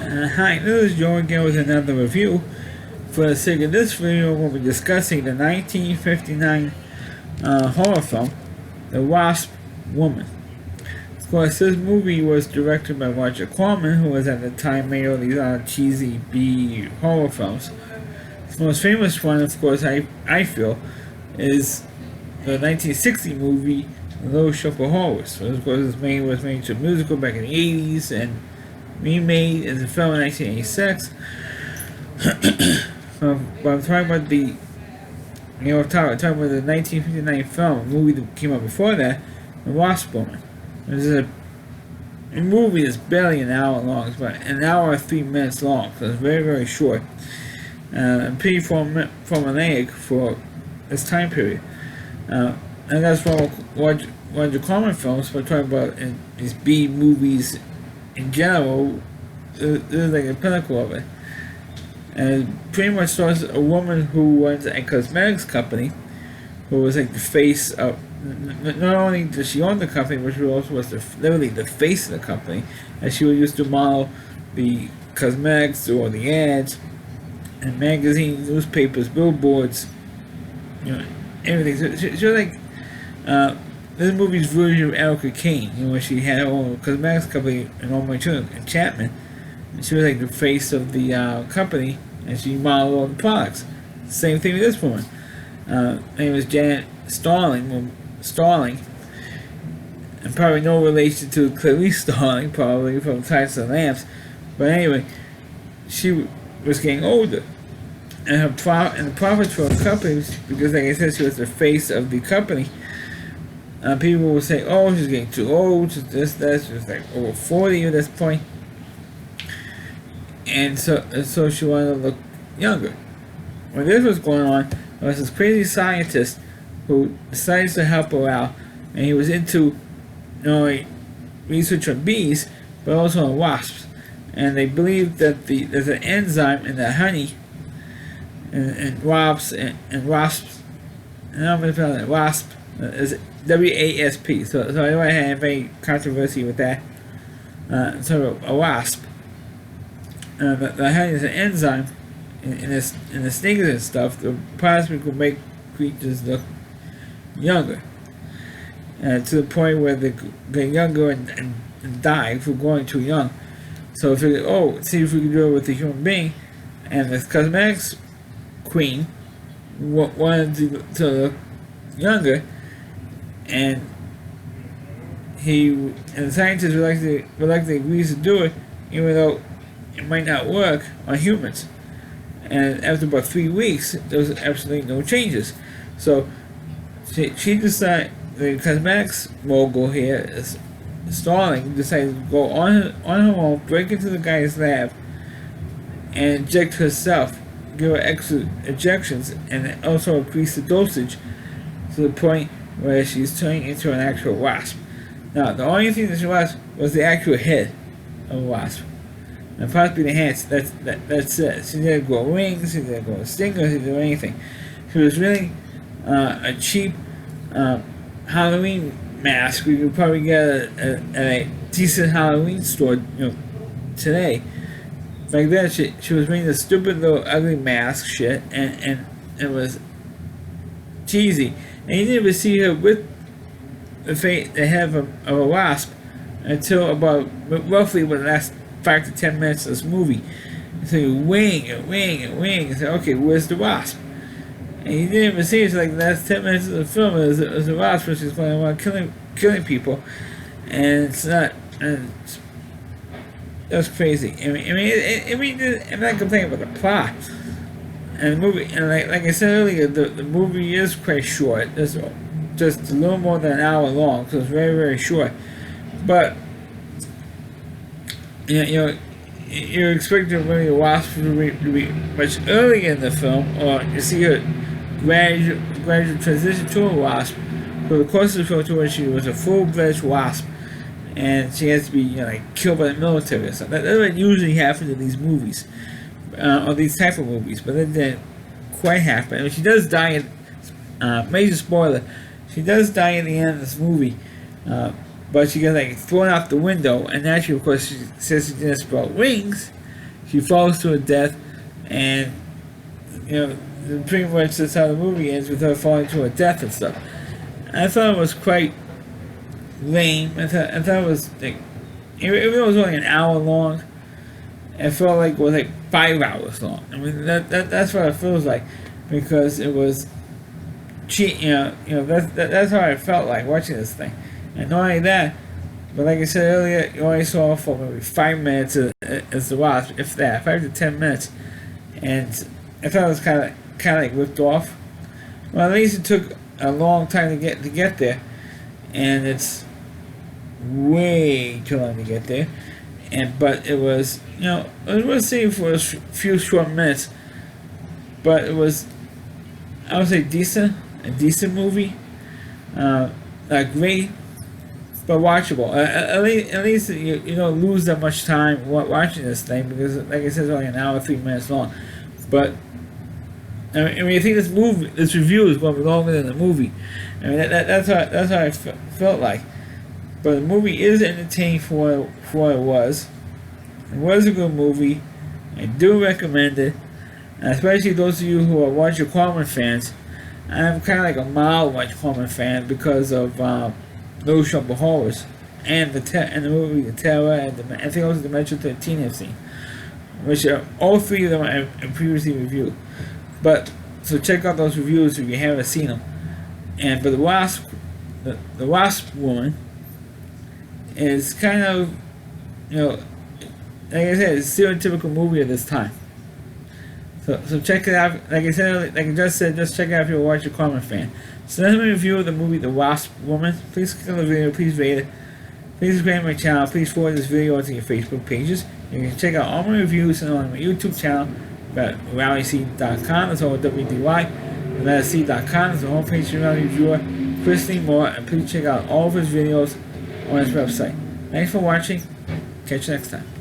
Hi, this is Joe again with another review. For the sake of this video, we'll be discussing the 1959 horror film, The Wasp Woman. Of course, this movie was directed by Roger Corman, who was at the time made all these cheesy B horror films. The most famous one, of course, I feel, is the 1960 movie Little Shop of Horrors. Which, of course, was made into a musical back in the 80s and remade as a film in 1986. But I'm talking about the, talking about the 1959 film, movie that came out before that, The Wasp Woman. This is a movie that's barely an hour long. It's about an hour and 3 minutes long, so it's very, very short. And pretty formulaic for this time period. And that's why Roger Corman films, we're talking about in these B movies in general, this is like a pinnacle of it. And it pretty much starts a woman who runs a cosmetics company, who was like the face of, not only does she own the company, but she also was literally the face of the company, and she would used to model the cosmetics or the ads in magazines, newspapers, billboards, everything. So she was like this movie's version of Erica Kane, when she had her own cosmetics company in All My Children, Enchantment. And she was like the face of the company, and she modeled all the products. Same thing with this woman. Her name was Janet Starling, and probably no relation to Clarice Starling, probably from Tides of Lamps. But anyway, she was getting older, and the profits for her company, because like I said, she was the face of the company. People would say, "Oh, she's getting too old. She's this, that." She was like over 40 at this point, and so she wanted to look younger. When this was going on, there was this crazy scientist who decided to help her out, and he was into research on bees, but also on wasps. And they believed that there's an enzyme in the honey and wasps, and I'm going to spell it wasp is WASP. So I don't have any controversy with that. So a wasp. The honey is an enzyme in the stingers and stuff. The possibly could make creatures look younger, to the point where they get younger and die if we're growing too young. So if see if we can do it with the human being, and the cosmetics queen wanted to look younger, and the scientists reluctantly agrees to do it, even though it might not work on humans. And after about 3 weeks, there was absolutely no changes. So she decided, the cosmetics mogul here, Starling, decided to go on her own, break into the guy's lab, and inject herself, give her extra injections, and also increase the dosage to the point where she's turning into an actual wasp. Now, the only thing that she lost was the actual head of a wasp. And possibly the hands, that's it. She didn't grow wings, she didn't grow stingers, she didn't do anything. She was really a cheap Halloween mask we could probably get at a decent Halloween store, today. Back then, she was wearing this stupid little ugly mask shit, and it was cheesy. And you didn't even see her with the head of a wasp until about roughly the last 5 to 10 minutes of this movie. So you wing and say, okay, where's the wasp? And you didn't even see it until like the last 10 minutes of the film. It was a wasp which is going around killing people, and it's not. And that's crazy. I mean, I'm not complaining about the plot. And the movie, and like I said earlier, the movie is quite short. It's just a little more than an hour long, so it's very, very short. But you're expecting really a wasp to be much earlier in the film, or you see her gradual transition to a wasp. For the course of the film, to where she was a full-fledged wasp, and she has to be killed by the military or something. That's what usually happens in these movies, or these type of movies. But that didn't quite happen. I mean, she does die in major spoiler. She does die in the end of this movie, but she gets thrown out the window. And naturally, of course, she says she didn't sprout wings, she falls to her death, and you know, pretty much that's how the movie ends, with her falling to her death and stuff. I thought it was quite lame. I thought it was like, even though it was only an hour long, it felt like it was like 5 hours long. I mean, that's what it feels like, because it was cheat. That's how I felt like watching this thing. And not only that, but like I said earlier, you only saw for maybe 5 minutes as the Wasp, if that, 5 to 10 minutes, and I thought it was kind of like ripped off. Well, at least it took a long time to get there, and it's way too long to get there. But it was, it was worth seeing for a few short minutes. But it was, I would say, a decent movie. Not great, but watchable. At least you don't lose that much time watching this thing, because, like I said, it's only an hour, 3 minutes long. But I mean, I think this review is going to be longer than the movie. I mean, that's how I felt like. But the movie is entertaining for what it was. It was a good movie. I do recommend it, and especially those of you who are Roger Corman fans. I'm kind of like a mild Roger Corman fan because of Little Shop of Horrors and the movie The Terror, and I think also the Metro 13 I've seen, which all three of them I previously reviewed. But so check out those reviews if you haven't seen them. But the Wasp Woman is kind of, like I said, it's a stereotypical movie at this time. So check it out. Like I said, like I just said, just check it out if you're a Roger Corman fan. So that's my review of the movie The Wasp Woman. Please click on the video, please rate it. Please subscribe to my channel. Please forward this video to your Facebook pages. You can check out all my reviews on my YouTube channel at rallyc.com. That's all WDY. And that's c.com. That's the homepage of Rally Reviewer, Chris Lee Moore. And please check out all of his videos on his website. Thanks for watching. Catch you next time.